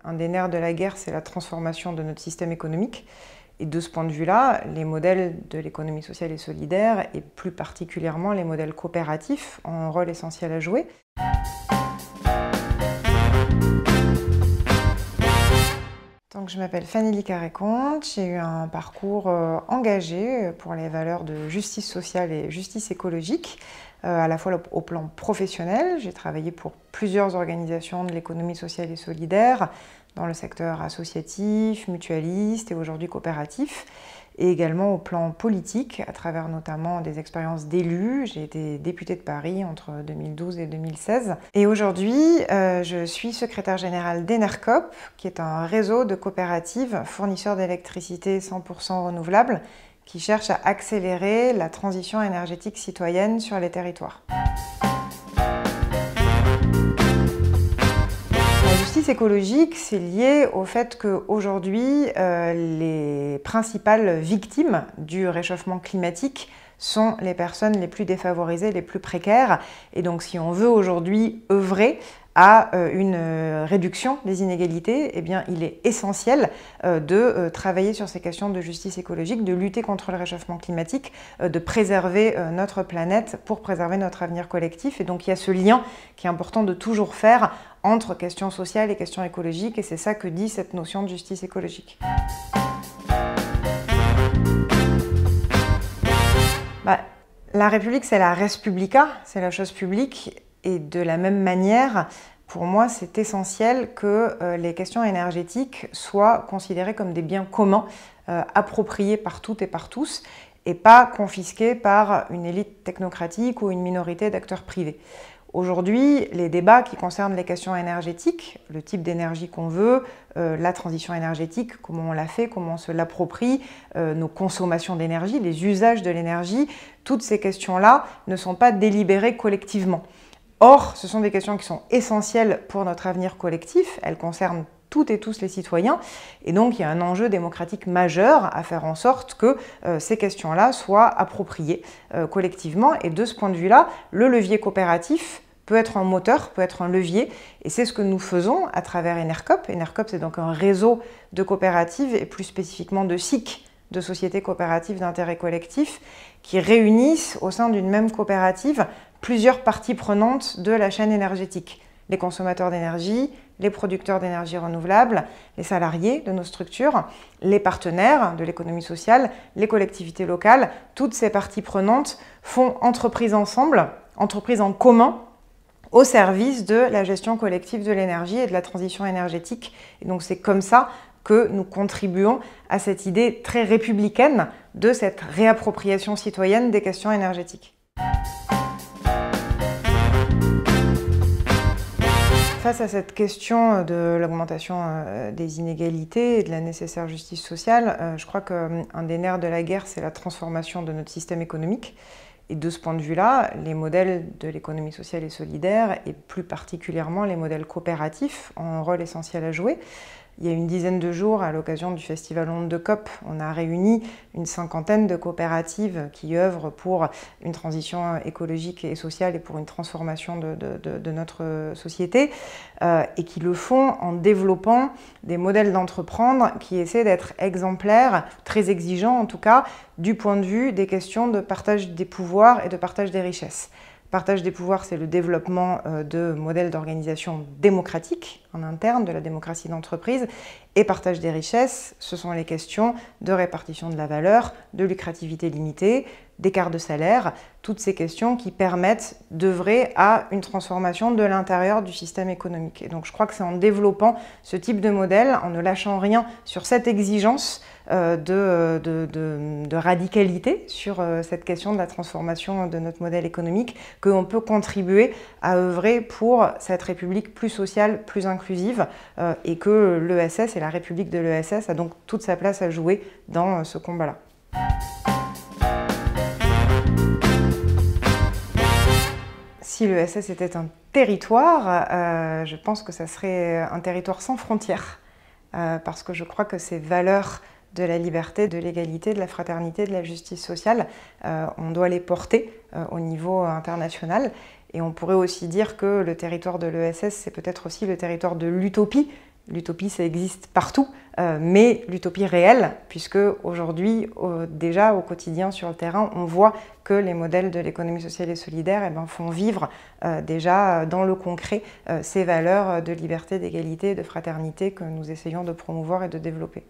un des nerfs de la guerre, c'est la transformation de notre système économique. Et de ce point de vue-là, les modèles de l'économie sociale et solidaire, et plus particulièrement les modèles coopératifs, ont un rôle essentiel à jouer. Donc, je m'appelle Fanny Licaré-Comte, j'ai eu un parcours engagé pour les valeurs de justice sociale et justice écologique, à la fois au plan professionnel. J'ai travaillé pour plusieurs organisations de l'économie sociale et solidaire, dans le secteur associatif, mutualiste et aujourd'hui coopératif, et également au plan politique, à travers notamment des expériences d'élus. J'ai été députée de Paris entre 2012 et 2016. Et aujourd'hui, je suis secrétaire générale d'Enercop, qui est un réseau de coopératives fournisseurs d'électricité 100% renouvelable, qui cherche à accélérer la transition énergétique citoyenne sur les territoires. La justice écologique, c'est lié au fait qu'aujourd'hui, les principales victimes du réchauffement climatique sont les personnes les plus défavorisées, les plus précaires. Et donc, si on veut aujourd'hui œuvrer à une réduction des inégalités, eh bien, il est essentiel de travailler sur ces questions de justice écologique, de lutter contre le réchauffement climatique, de préserver notre planète pour préserver notre avenir collectif. Et donc, il y a ce lien qui est important de toujours faire entre questions sociales et questions écologiques, et c'est ça que dit cette notion de justice écologique. La République, c'est la res publica, c'est la chose publique, et de la même manière, pour moi, c'est essentiel que les questions énergétiques soient considérées comme des biens communs, appropriés par toutes et par tous, et pas confisqués par une élite technocratique ou une minorité d'acteurs privés. Aujourd'hui, les débats qui concernent les questions énergétiques, le type d'énergie qu'on veut, la transition énergétique, comment on la fait, comment on se l'approprie, nos consommations d'énergie, les usages de l'énergie, toutes ces questions-là ne sont pas délibérées collectivement. Or, ce sont des questions qui sont essentielles pour notre avenir collectif, elles concernent toutes et tous les citoyens, et donc il y a un enjeu démocratique majeur à faire en sorte que ces questions-là soient appropriées collectivement, et de ce point de vue-là, le levier coopératif peut être un moteur, peut être un levier, et c'est ce que nous faisons à travers Enercop. Enercop, c'est donc un réseau de coopératives, et plus spécifiquement de SIC, de sociétés coopératives d'intérêt collectif, qui réunissent au sein d'une même coopérative plusieurs parties prenantes de la chaîne énergétique. Les consommateurs d'énergie, les producteurs d'énergie renouvelable, les salariés de nos structures, les partenaires de l'économie sociale, les collectivités locales, toutes ces parties prenantes font entreprise ensemble, entreprise en commun, au service de la gestion collective de l'énergie et de la transition énergétique. Et donc c'est comme ça que nous contribuons à cette idée très républicaine de cette réappropriation citoyenne des questions énergétiques. Face à cette question de l'augmentation des inégalités et de la nécessaire justice sociale, je crois qu'un des nerfs de la guerre, c'est la transformation de notre système économique. Et de ce point de vue-là, les modèles de l'économie sociale et solidaire, et plus particulièrement les modèles coopératifs, ont un rôle essentiel à jouer. Il y a une dizaine de jours, à l'occasion du festival Ondes de COP, on a réuni une cinquantaine de coopératives qui œuvrent pour une transition écologique et sociale et pour une transformation de notre société, et qui le font en développant des modèles d'entreprendre qui essaient d'être exemplaires, très exigeants en tout cas, du point de vue des questions de partage des pouvoirs et de partage des richesses. Partage des pouvoirs, c'est le développement de modèles d'organisation démocratique en interne, de la démocratie d'entreprise. Et partage des richesses, ce sont les questions de répartition de la valeur, de lucrativité limitée, d'écart de salaire, toutes ces questions qui permettent d'œuvrer à une transformation de l'intérieur du système économique. Et donc je crois que c'est en développant ce type de modèle, en ne lâchant rien sur cette exigence de radicalité sur cette question de la transformation de notre modèle économique, qu'on peut contribuer à œuvrer pour cette République plus sociale, plus inclusive, et que l'ESS et la République de l'ESS a donc toute sa place à jouer dans ce combat-là. Si l'ESS était un territoire, je pense que ça serait un territoire sans frontières, parce que je crois que ces valeurs de la liberté, de l'égalité, de la fraternité, de la justice sociale, on doit les porter au niveau international. Et on pourrait aussi dire que le territoire de l'ESS, c'est peut-être aussi le territoire de l'utopie l'utopie, ça existe partout, mais l'utopie réelle, puisque aujourd'hui, déjà au quotidien sur le terrain, on voit que les modèles de l'économie sociale et solidaire font vivre déjà dans le concret ces valeurs de liberté, d'égalité et de fraternité que nous essayons de promouvoir et de développer.